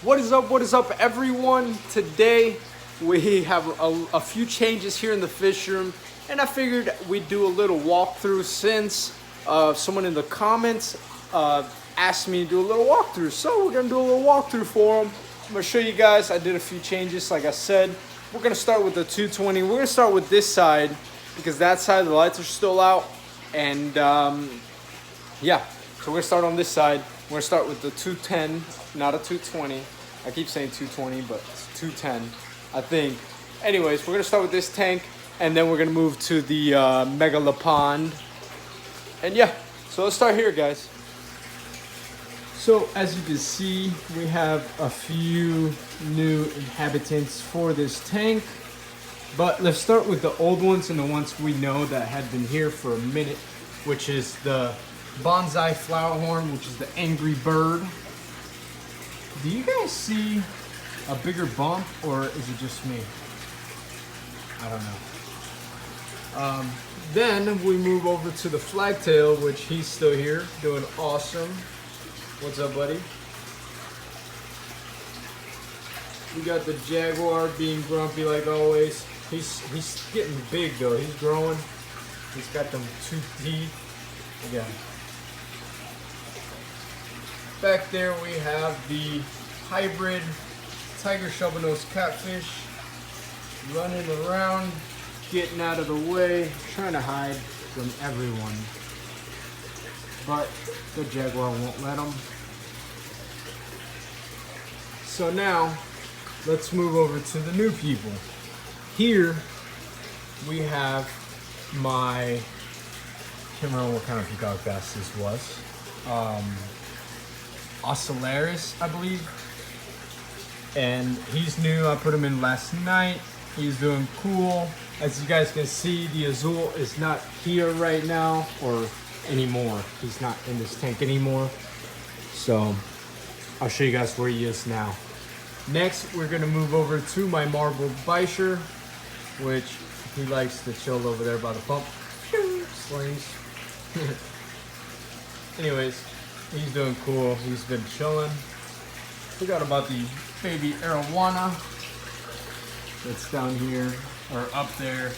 What is up everyone? Today we have a few changes here in the fish room, and I figured we'd do a little walkthrough since someone in the comments asked me to do a little walkthrough. So we're gonna do a little walkthrough for them. I'm gonna show you guys. I did a few changes, like I said. We're gonna start with the 220. We're gonna start with this side because that side the lights are still out, and yeah. So we're gonna start on this side. We're gonna start with the 210, not a 220. I keep saying 220, but it's 210, I think. Anyways, we're gonna start with this tank, and then we're gonna move to the megalopond. And yeah, so let's start here, guys. So as you can see, we have a few new inhabitants for this tank. But let's start with the old ones and the ones we know that had been here for a minute, which is the bonsai flower horn, which is the angry bird. Do you guys see a bigger bump, or is it just me? I don't know. Then we move over to the flagtail, which he's still here, doing awesome. What's up, buddy? We got the jaguar being grumpy like always. He's getting big though. He's growing. He's got them 2 teeth. Again. Back there we have the hybrid tiger shovelnose catfish running around, getting out of the way, trying to hide from everyone. But the jaguar won't let him. So now, let's move over to the new people. Here we have my, I can't remember what kind of peacock bass this was. Ocellaris, I believe. And he's new. I put him in last night. He's doing cool. As you guys can see, the Azul is not here right now, or anymore. He's not in this tank anymore. So I'll show you guys where he is now. Next, we're gonna move over to my marble bisher, which he likes to chill over there by the pump. Slings. Anyways, he's doing cool. He's been chilling. Forgot about the baby arowana that's down here, or up there.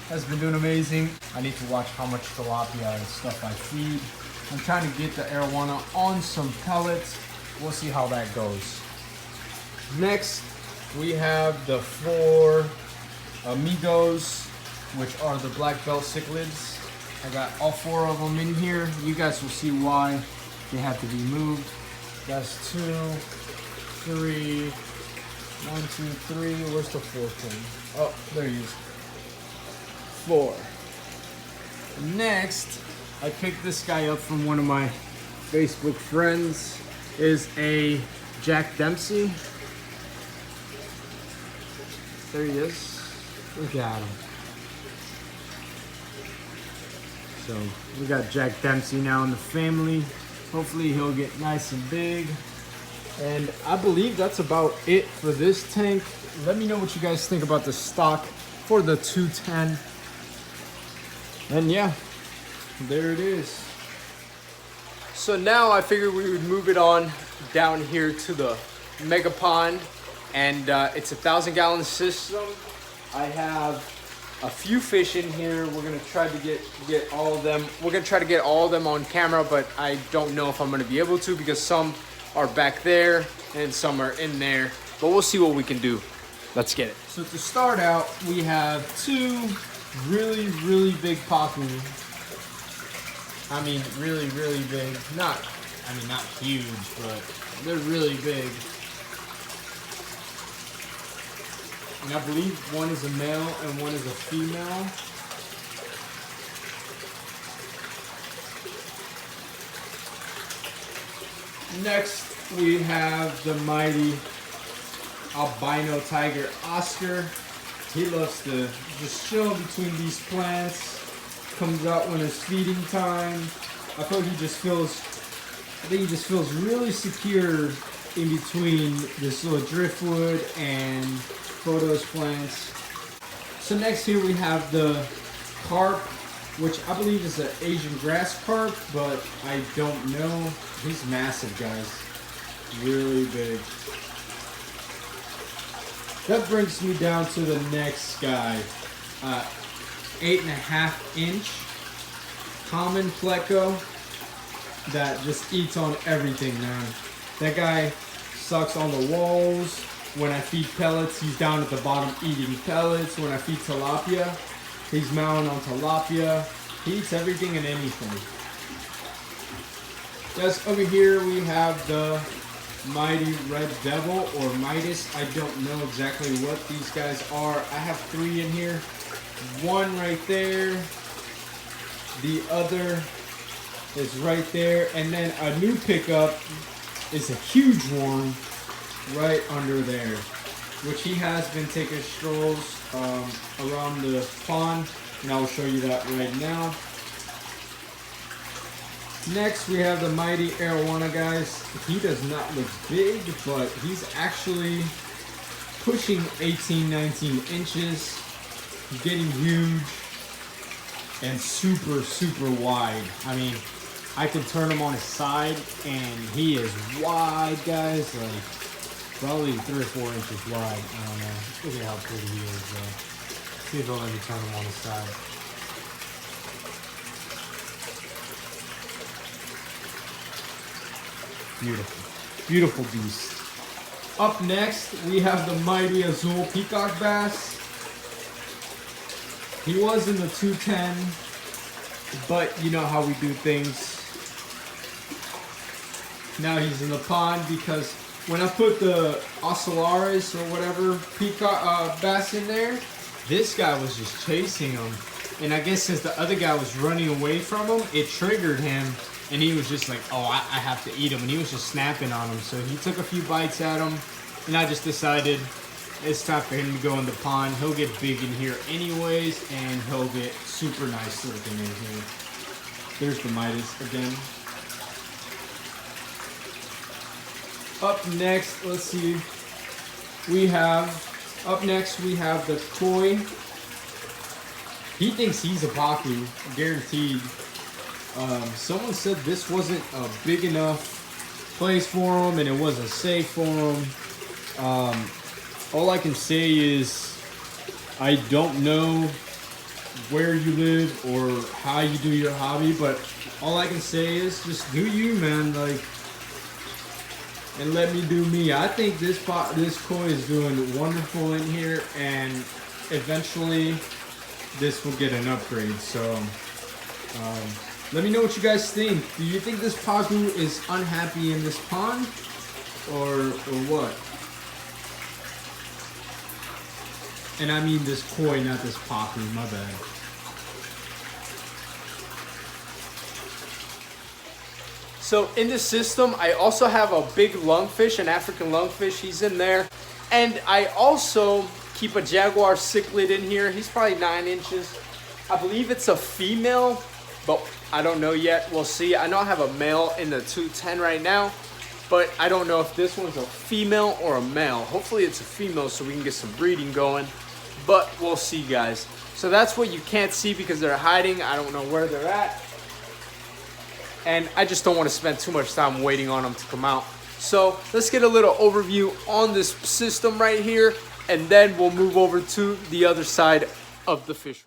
Has been doing amazing. I need to watch how much tilapia and stuff I feed. I'm trying to get the arowana on some pellets. We'll see how that goes. Next, we have the 4 amigos, which are the black belt cichlids. I got all 4 of them in here. You guys will see why they have to be moved. That's 2, 3, 1, 2, 3. Where's the 4th one? Oh, there he is. 4. Next, I picked this guy up from one of my Facebook friends. Is a Jack Dempsey. There he is. Look at him. So we got Jack Dempsey now in the family. Hopefully he'll get nice and big. And I believe that's about it for this tank. Let me know what you guys think about the stock for the 210. And yeah, there it is. So now I figured we would move it on down here to the mega pond. And it's a 1,000-gallon system. I have a few fish in here. We're gonna try to get all of them. We're gonna try to get all of them on camera, but I don't know if I'm gonna be able to because some are back there and some are in there. But we'll see what we can do. Let's get it. So to start out, we have 2 really big pacu. I mean, really big. Not huge, but they're really big. And I believe one is a male and one is a female. Next, we have the mighty albino tiger Oscar. He loves to just chill between these plants. Comes out when it's feeding time. I think he just feels really secure in between this little driftwood and photos plants. So next here we have the carp, which I believe is an Asian grass carp, but I don't know. He's massive, guys. Really big. That brings me down to the next guy. 8.5 inch common pleco that just eats on everything, man. That guy sucks on the walls. When I feed pellets, he's down at the bottom eating pellets. When I feed tilapia, he's mowing on tilapia. He eats everything and anything. Just over here we have the Mighty Red Devil or Midas. I don't know exactly what these guys are. I have 3 in here. One right there. The other is right there. And then a new pickup is a huge one right under there, which he has been taking strolls around the pond, and I'll show you that right now. Next, we have the Mighty Arowana, guys. He does not look big, but he's actually pushing 18, 19 inches. He's getting huge and super, super wide. I mean, I can turn him on his side, and he is wide, guys. Like, probably 3 or 4 inches wide. I don't know. Look at how pretty he is, though. See if I'll let me turn him on his side. Beautiful. Beautiful beast. Up next, we have the Mighty Azul Peacock Bass. He was in the 210, but you know how we do things. Now he's in the pond because when I put the Ocellaris or whatever peacock bass in there, this guy was just chasing him. And I guess since the other guy was running away from him, it triggered him. And he was just like, oh, I have to eat him. And he was just snapping on him. So he took a few bites at him. And I just decided it's time for him to go in the pond. He'll get big in here anyways. And he'll get super nice looking in here. There's the Midas again. Up next, let's see. Up next we have the koi. He thinks he's a pacu, guaranteed. Someone said this wasn't a big enough place for him and it wasn't safe for him. All I can say is I don't know where you live or how you do your hobby, but all I can say is just do you, man. Like, and let me do me. I think this koi is doing wonderful in here, and eventually this will get an upgrade. So let me know what you guys think. Do you think this pacu is unhappy in this pond, or what? And I mean this koi, not this pacu. My bad. So in the system, I also have a big lungfish, an African lungfish. He's in there. And I also keep a jaguar cichlid in here. He's probably 9 inches. I believe it's a female, but I don't know yet. We'll see. I know I have a male in the 210 right now, but I don't know if this one's a female or a male. Hopefully it's a female so we can get some breeding going, but we'll see, guys. So that's what you can't see because they're hiding. I don't know where they're at. And I just don't want to spend too much time waiting on them to come out. So let's get a little overview on this system right here, and then we'll move over to the other side of the fish.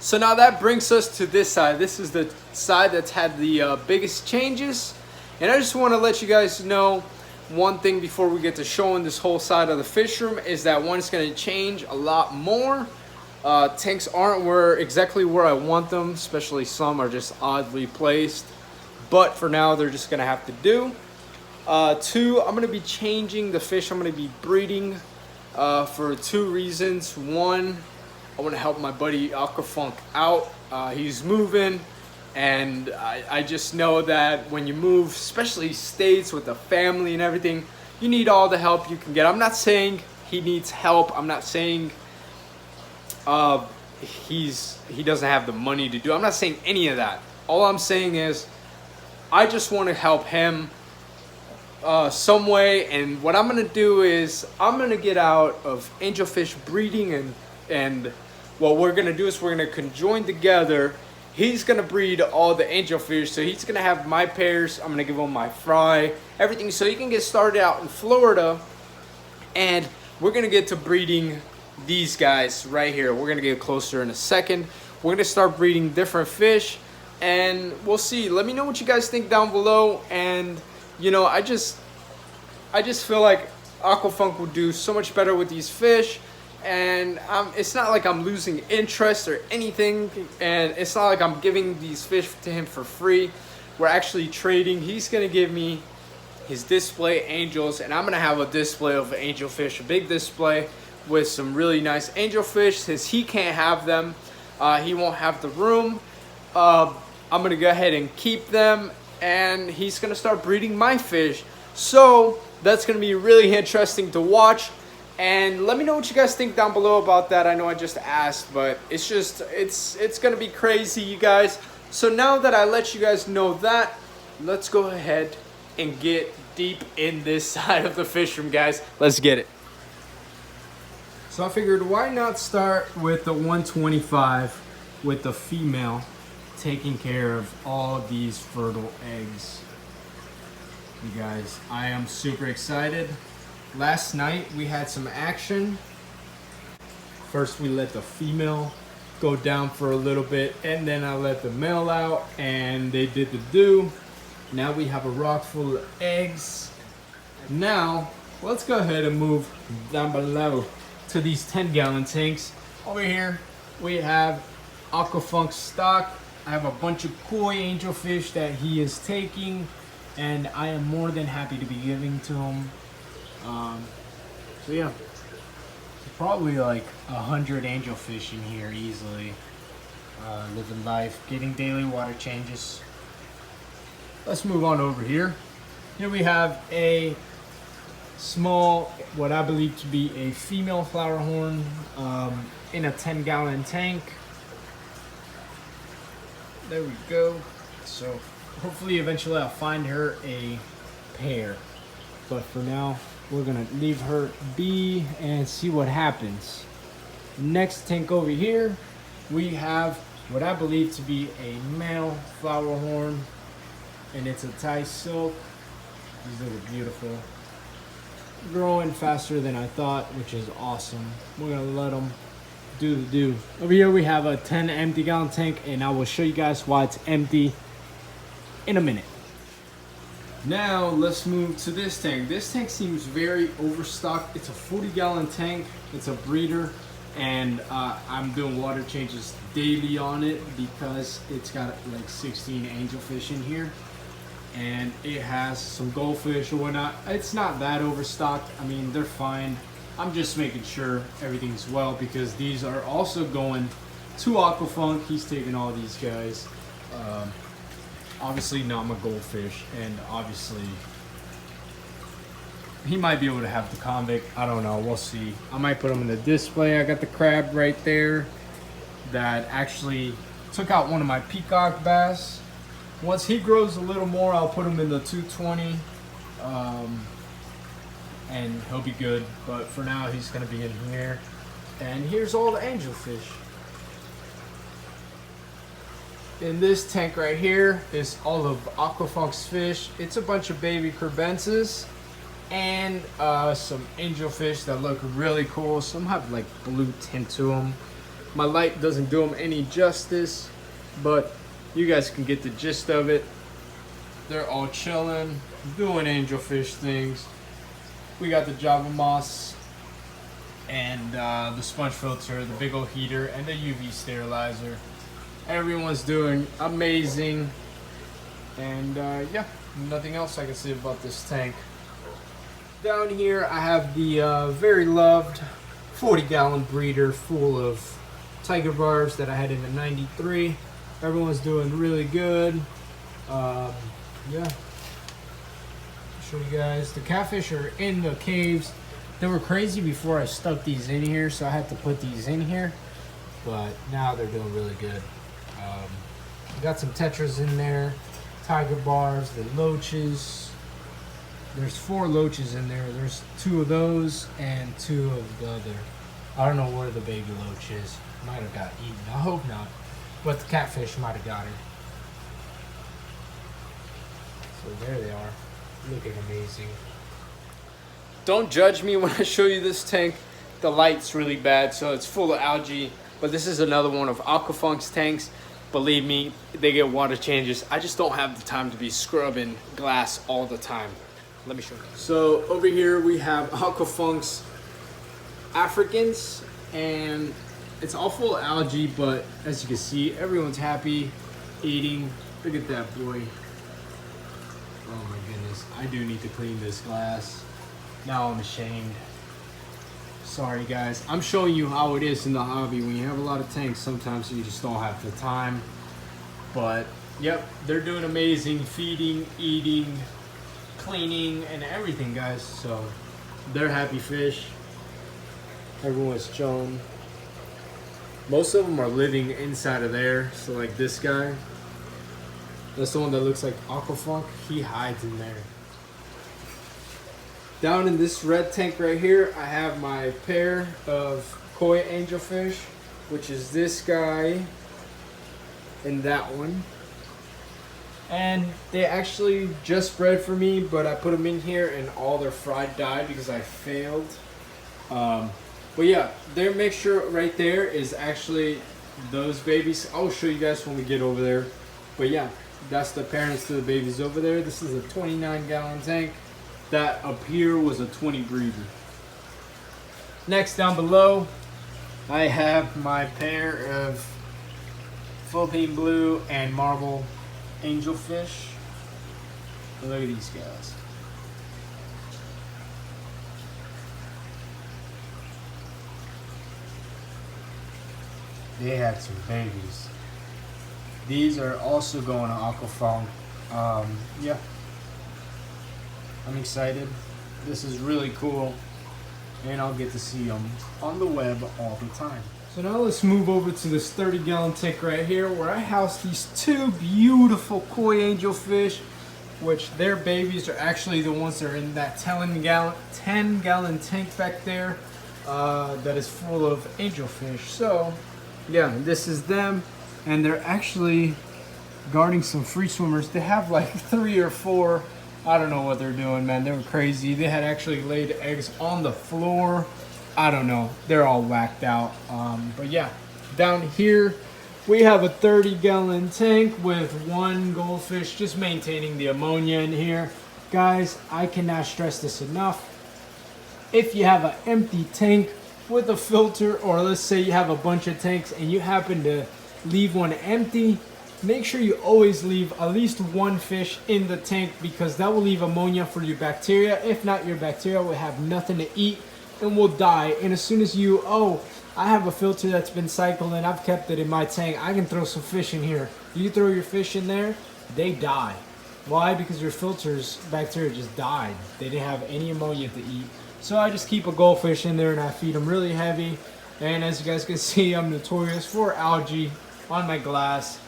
So now that brings us to this side. This is the side that's had the biggest changes. And I just want to let you guys know one thing before we get to showing this whole side of the fish room is that one is going to change a lot more. Tanks aren't exactly where I want them, especially some are just oddly placed. But for now, they're just going to have to do. 2, I'm going to be changing the fish I'm going to be breeding for 2 reasons. 1, I want to help my buddy Aquafunk out. He's moving, and I just know that when you move, especially states with a family and everything, you need all the help you can get. I'm not saying he needs help. I'm not saying he doesn't have the money to do. I'm not saying any of that. All I'm saying is I just want to help him some way, and what I'm gonna do is I'm gonna get out of angelfish breeding, and what we're gonna do is we're gonna conjoin together. He's gonna breed all the angelfish, so he's gonna have my pairs. I'm gonna give him my fry, everything, so he can get started out in Florida, and we're gonna get to breeding these guys right here. We're gonna get closer in a second. We're gonna start breeding different fish, and we'll see. Let me know what you guys think down below. And you know, I just feel like Aquafunk will do so much better with these fish, and it's not like I'm losing interest or anything, and it's not like I'm giving these fish to him for free. We're actually trading. He's gonna give me his display angels, and I'm gonna have a display of angelfish, a big display with some really nice angelfish. Since he can't have them, he won't have the room. I'm gonna go ahead and keep them, and he's gonna start breeding my fish. So that's gonna be really interesting to watch. And let me know what you guys think down below about that. I know I just asked, but it's gonna be crazy, you guys. So now that I let you guys know that, let's go ahead and get deep in this side of the fish room, guys. Let's get it. So I figured, why not start with the 125 with the female taking care of all these fertile eggs. You guys, I am super excited. Last night we had some action. First we let the female go down for a little bit, and then I let the male out, and they did the do. Now we have a rock full of eggs. Now let's go ahead and move down below to these 10-gallon tanks. Over here we have Aquafunk stock. I have a bunch of koi angelfish that he is taking, and I am more than happy to be giving to him. So yeah, probably like 100 angelfish in here easily. Living life, getting daily water changes. Let's move on over here. Here we have a small, what I believe to be a female flower horn, in a 10-gallon tank. There we go. So hopefully eventually I'll find her a pair, but for now we're gonna leave her be and see what happens. Next tank over here, we have what I believe to be a male flower horn, and it's a Thai silk. These look beautiful, growing faster than I thought, which is awesome. We're gonna let them do the do. Over here we have a 10 empty gallon tank, and I will show you guys why it's empty in a minute. Now let's move to this tank. This tank seems very overstocked. It's a 40-gallon tank. It's a breeder, and I'm doing water changes daily on it because it's got like 16 angelfish in here, and it has some goldfish or whatnot. It's not that overstocked. I mean, they're fine. I'm just making sure everything's well, because these are also going to Aquafunk. He's taking all these guys. Obviously not my goldfish, and obviously he might be able to have the convict. I don't know, we'll see. I might put him in the display. I got the crab right there that actually took out one of my peacock bass. Once he grows a little more, I'll put him in the 220, and he'll be good. But for now, he's gonna be in here. And here's all the angelfish. In this tank right here is all of Aquafunk's fish. It's a bunch of baby crebences and some angelfish that look really cool. Some have like blue tint to them. My light doesn't do them any justice, but you guys can get the gist of it. They're all chilling, doing angelfish things. We got the Java moss and the sponge filter, the big old heater, and the UV sterilizer. Everyone's doing amazing, and yeah, nothing else I can say about this tank. Down here I have the very loved 40-gallon breeder full of tiger barbs that I had in the 93. Everyone's doing really good. Yeah, show you guys the catfish are in the caves. They were crazy before I stuck these in here, so I had to put these in here. But now they're doing really good. Got some tetras in there, tiger bars, the loaches. There's 4 loaches in there. There's 2 of those and 2 of the other. I don't know where the baby loach is. Might have got eaten. I hope not. But the catfish might have got her. So there they are. Looking amazing. Don't judge me when I show you this tank. The light's really bad, so it's full of algae. But this is another one of Aquafunk's tanks. Believe me, they get water changes. I just don't have the time to be scrubbing glass all the time. Let me show you. So over here we have Aquafunk's Africans, and it's all full of algae, but as you can see, everyone's happy, eating. Look at that boy. Oh my goodness, I do need to clean this glass. Now I'm ashamed. Sorry guys, I'm showing you how it is in the hobby. When you have a lot of tanks, sometimes you just don't have the time. But yep, they're doing amazing, feeding, eating, cleaning, and everything, guys. So they're happy fish. Everyone's chilling. Most of them are living inside of there. So like this guy, that's the one that looks like Aquafunk. He hides in there. Down in this red tank right here, I have my pair of koi angelfish, which is this guy and that one. And they actually just bred for me, but I put them in here and all their fry died because I failed. But yeah, their mixture right there is actually those babies. I'll show you guys when we get over there. But yeah, that's the parents to the babies over there. This is a 29-gallon tank. That up here was a 20 breeder. Next, down below, I have my pair of Philippine blue and marble angelfish. Look at these guys. They had some babies. These are also going to Aquafunk. Yeah. I'm excited. This is really cool, and I'll get to see them on the web all the time. So now let's move over to this 30-gallon tank right here where I house these 2 beautiful koi angelfish, which their babies are actually the ones that are in that 10-gallon tank back there that is full of angelfish. So yeah, this is them, and they're actually guarding some free swimmers. They have like 3 or 4. I don't know what they're doing, man. They were crazy. They had actually laid eggs on the floor. I don't know. They're all whacked out. But yeah, down here we have a 30-gallon tank with 1 goldfish, just maintaining the ammonia in here. Guys, I cannot stress this enough. If you have an empty tank with a filter, or let's say you have a bunch of tanks and you happen to leave one empty, make sure you always leave at least 1 fish in the tank, because that will leave ammonia for your bacteria. If not, your bacteria will have nothing to eat and will die. And as soon as you, I have a filter that's been cycled and I've kept it in my tank, I can throw some fish in here. You throw your fish in there, they die. Why? Because your filter's bacteria just died. They didn't have any ammonia to eat. So I just keep a goldfish in there and I feed them really heavy. And as you guys can see, I'm notorious for algae on my glass.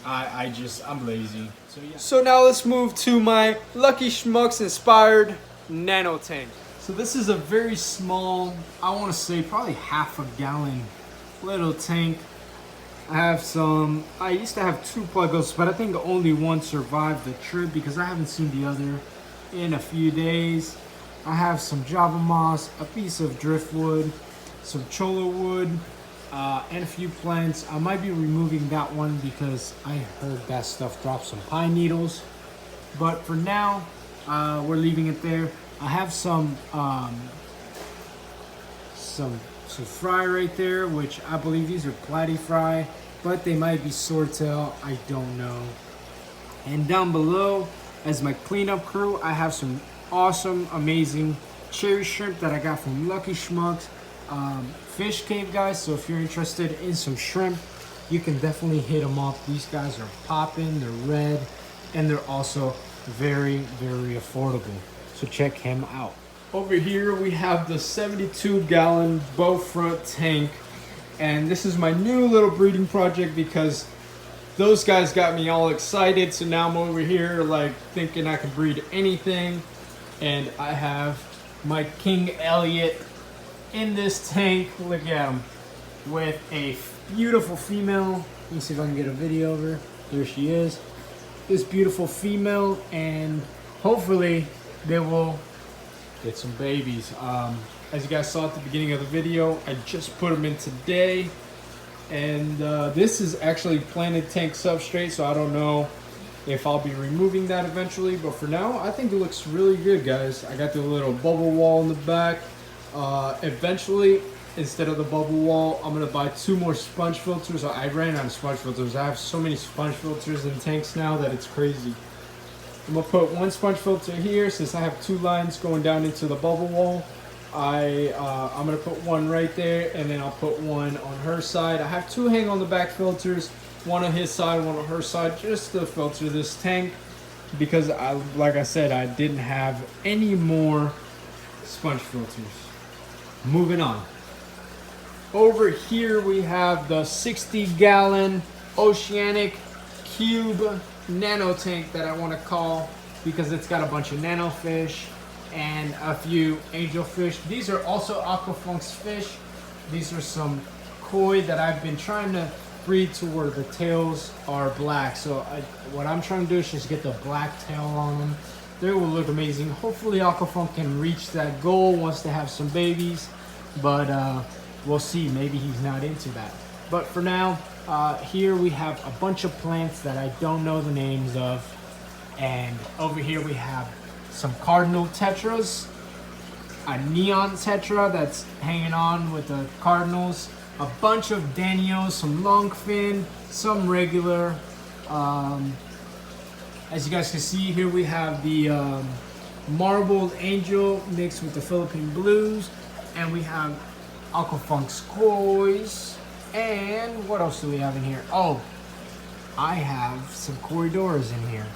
I'm lazy. So yeah. So now let's move to my Lucky Schmucks inspired nano tank. So this is a very small, I want to say probably half-a-gallon little tank. I used to have 2 pluggos, but I think only 1 survived the trip because I haven't seen the other in a few days. I have some Java moss, a piece of driftwood, some cholla wood, and a few plants. I might be removing that one because I heard that stuff drop some pine needles. But for now, we're leaving it there. I have some fry right there, which I believe these are platy fry, but they might be swordtail, I don't know. And down below, as my cleanup crew, I have some awesome, amazing cherry shrimp that I got from Lucky Schmucks Fish Cave, guys. So if you're interested in some shrimp, you can definitely hit them up. These guys are popping, they're red, and they're also very, very affordable. So check him out. Over here we have the 72-gallon bow front tank, and this is my new little breeding project because those guys got me all excited. So now I'm over here like thinking I can breed anything, and I have my King Elliot in this tank. Look at him with a beautiful female. Let me see if I can get a video of her. There she is. This beautiful female, and hopefully they will get some babies. As you guys saw at the beginning of the video, I just put them in today, and this is actually planted tank substrate, so I don't know if I'll be removing that eventually, but for now I think it looks really good, guys. I got the little bubble wall in the back. Eventually, instead of the bubble wall, I'm gonna buy 2 more sponge filters. I ran out of sponge filters. I have so many sponge filters in tanks now that it's crazy. I'm gonna put 1 sponge filter here since I have 2 lines going down into the bubble wall. I'm gonna put 1 right there, and then I'll put 1 on her side. I have 2 hang on the back filters, 1 on his side, 1 on her side, just to filter this tank because like I said, I didn't have any more sponge filters. Moving on. Over here we have the 60-gallon Oceanic Cube nano tank that I want to call because it's got a bunch of nano fish and a few angelfish. These are also Aquafunk's fish. These are some koi that I've been trying to breed to where the tails are black. So what I'm trying to do is just get the black tail on them. They will look amazing. Hopefully Aquafunk can reach that goal once they have some babies, but we'll see. Maybe he's not into that. But for now, here we have a bunch of plants that I don't know the names of. And over here we have some cardinal tetras, a neon tetra that's hanging on with the cardinals, a bunch of danios, some longfin, some regular. As you guys can see here, we have the marbled angel mixed with the Philippine blues, and we have Aquafunk's kois. And what else do we have in here? Oh, I have some corridoras in here.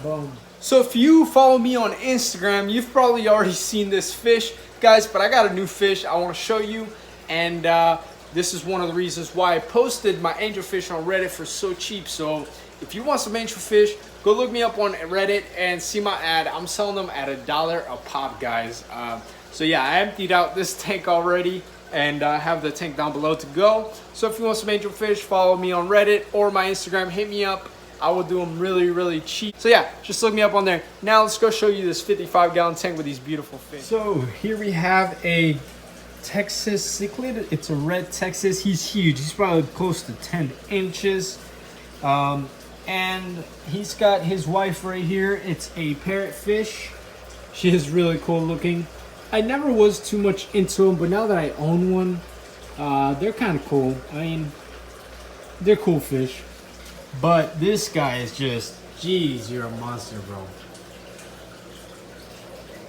Boom. So if you follow me on Instagram, you've probably already seen this fish, guys, but I got a new fish I want to show you, and this is one of the reasons why I posted my angelfish on Reddit for so cheap. So if you want some angelfish, go look me up on Reddit and see my ad. I'm selling them at $1 a pop, guys. So yeah, I emptied out this tank already, and I have the tank down below to go. So if you want some angelfish, follow me on Reddit or my Instagram, hit me up. I will do them really, really cheap. So yeah, just look me up on there. Now let's go show you this 55-gallon tank with these beautiful fish. So here we have a Texas cichlid. It's a red Texas. He's huge. He's probably close to 10 inches. And he's got his wife right here. It's a parrotfish. She is really cool looking. I never was too much into them, but now that I own one, they're kind of cool. I mean, they're cool fish. But this guy is just, geez, you're a monster, bro.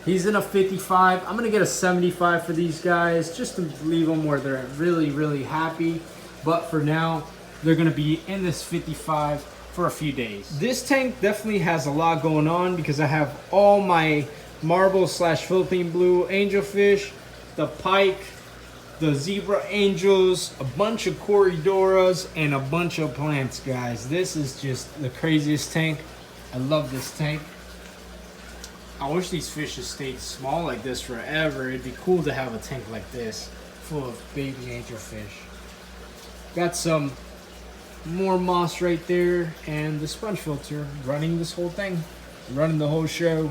He's in a 55. I'm gonna get a 75 for these guys, just to leave them where they're really, really happy. But for now, they're gonna be in this 55 for a few days. This tank definitely has a lot going on because I have all my marble / Philippine blue angelfish, the pike, the zebra angels, a bunch of corridoras, and a bunch of plants, guys. This is just the craziest tank. I love this tank. I wish these fishes stayed small like this forever. It'd be cool to have a tank like this full of baby angelfish. Got some more moss right there, and the sponge filter running this whole thing, running the whole show.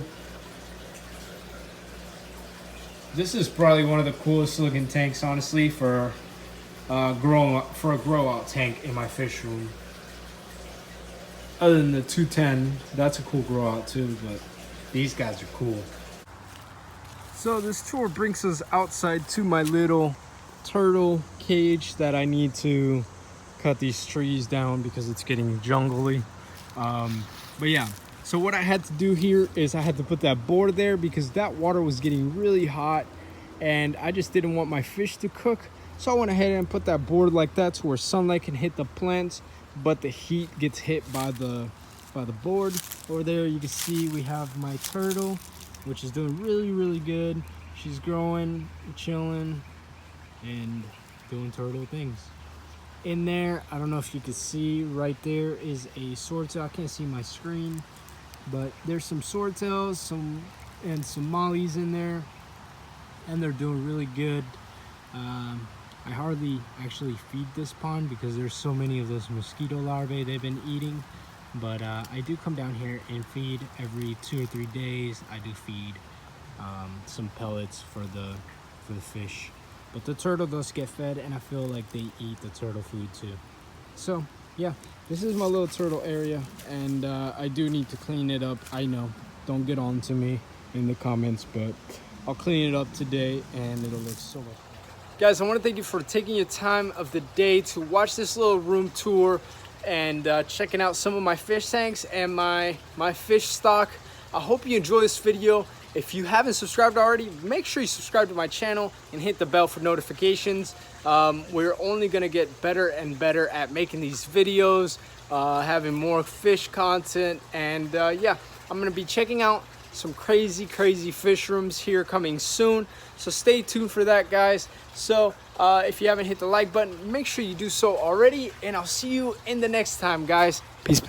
This is probably one of the coolest looking tanks, honestly, for a grow out tank in my fish room. Other than the 210, that's a cool grow out too, but these guys are cool. So this tour brings us outside to my little turtle cage that I need to cut these trees down because it's getting jungly. But yeah. So what I had to do here is I had to put that board there because that water was getting really hot and I just didn't want my fish to cook. So I went ahead and put that board like that to where sunlight can hit the plants, but the heat gets hit by the board. Over there you can see we have my turtle which is doing really good. She's growing, chilling, and doing turtle things. In there, I don't know if you can see, right there is a swordtail. I can't see my screen, but there's some swordtails, some mollies in there, and they're doing really good. I hardly actually feed this pond because there's so many of those mosquito larvae they've been eating, but I do come down here and feed every 2 or 3 days. I do feed some pellets for the fish, but the turtle does get fed, and I feel like they eat the turtle food too. So yeah, this is my little turtle area, and I do need to clean it up. I know, don't get on to me in the comments, but I'll clean it up today and it'll look so much better. Guys, I want to thank you for taking your time of the day to watch this little room tour and checking out some of my fish tanks and my fish stock. I hope you enjoy this video. If you haven't subscribed already, make sure you subscribe to my channel and hit the bell for notifications. We're only going to get better and better at making these videos, having more fish content, and yeah, I'm going to be checking out some crazy fish rooms here coming soon, so stay tuned for that, guys. So if you haven't hit the like button, make sure you do so already, and I'll see you in the next time, guys. Peace.